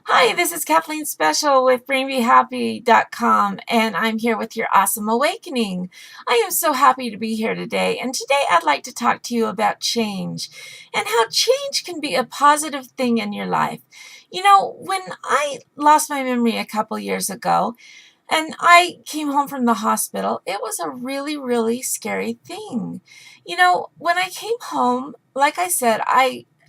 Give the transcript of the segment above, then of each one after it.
Hi, this is Kathleen Special with BrainBeHappy.com, and I'm here with your Awesome Awakening. I am so happy to be here today, and today I'd like to talk to you about change and how change can be a positive thing in your life. You know, when I lost my memory a couple years ago, and I came home from the hospital, it was a really, really scary thing. You know, when I came home, like I said,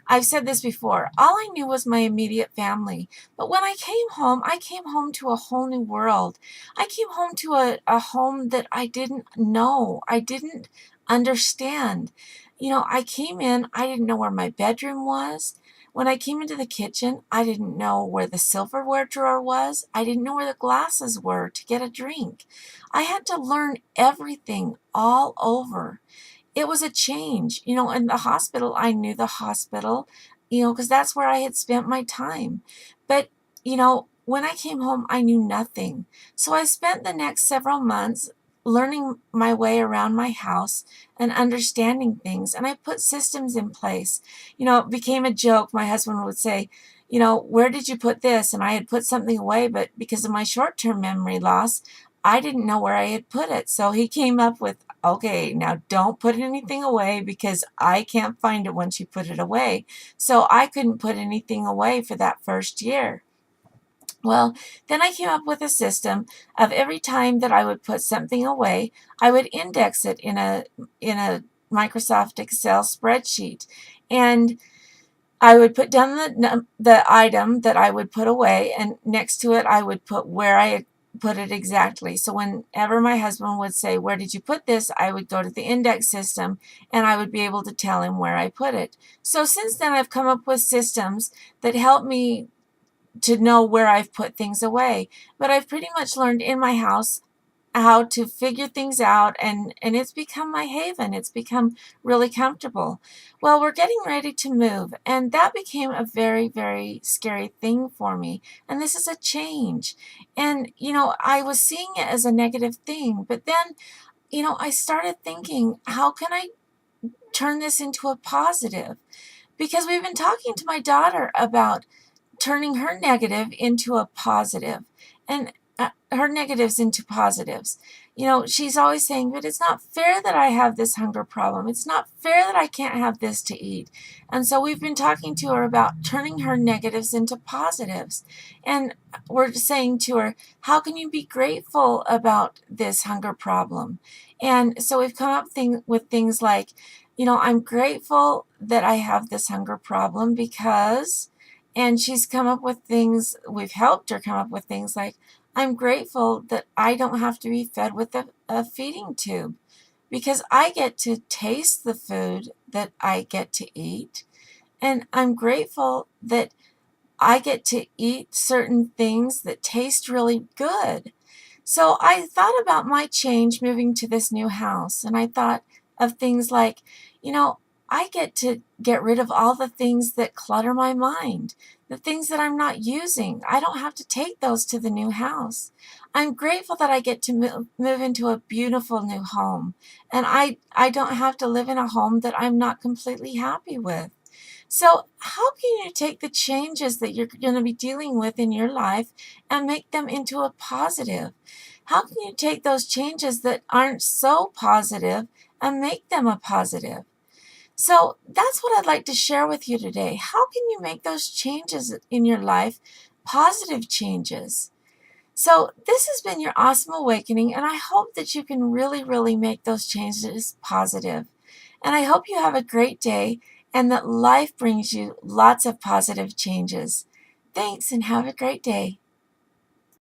I've said this before, all I knew was my immediate family. But when I came home to a whole new world. I came home to a home that I didn't know. I didn't understand. You know, I came in, I didn't know where my bedroom was. When I came into the kitchen, I didn't know where the silverware drawer was. I didn't know where the glasses were to get a drink. I had to learn everything all over. It was a change. You know, in the hospital, I knew the hospital, because that's where I had spent my time. But, when I came home, I knew nothing. So I spent the next several months learning my way around my house and understanding things. And I put systems in place. You know, it became a joke. My husband would say, where did you put this? And I had put something away, but because of my short-term memory loss, I didn't know where I had put it. So he came up with, okay, now don't put anything away because I can't find it once you put it away. So I couldn't put anything away for that first year. Well, then I came up with a system of every time that I would put something away, I would index it in a Microsoft Excel spreadsheet. And I would put down the item that I would put away, and next to it I would put where I had put it exactly. So whenever my husband would say, "Where did you put this?" I would go to the index system and I would be able to tell him where I put it. So since then I've come up with systems that help me to know where I've put things away. But I've pretty much learned in my house how to figure things out, and it's become my haven. It's become really comfortable. Well, we're getting ready to move, and that became a very, very scary thing for me. And this is a change. And I was seeing it as a negative thing, but then I started thinking, how can I turn this into a positive? Because we've been talking to my daughter about turning her negative into a positive, and her negatives into positives. She's always saying, but it's not fair that I have this hunger problem. It's not fair that I can't have this to eat. And so we've been talking to her about turning her negatives into positives. And we're saying to her, how can you be grateful about this hunger problem? And so we've come up with things like, I'm grateful that I have this hunger problem because, and she's come up with things, we've helped her come up with things like, I'm grateful that I don't have to be fed with a feeding tube because I get to taste the food that I get to eat. And I'm grateful that I get to eat certain things that taste really good. So I thought about my change moving to this new house, and I thought of things like, you know, I get to get rid of all the things that clutter my mind, the things that I'm not using. I don't have to take those to the new house. I'm grateful that I get to move into a beautiful new home, and I don't have to live in a home that I'm not completely happy with. So, how can you take the changes that you're going to be dealing with in your life and make them into a positive? How can you take those changes that aren't so positive and make them a positive? So, that's what I'd like to share with you today. How can you make those changes in your life positive changes? So, this has been your awesome awakening, and I hope that you can really, really make those changes positive. And I hope you have a great day and that life brings you lots of positive changes. Thanks, and have a great day.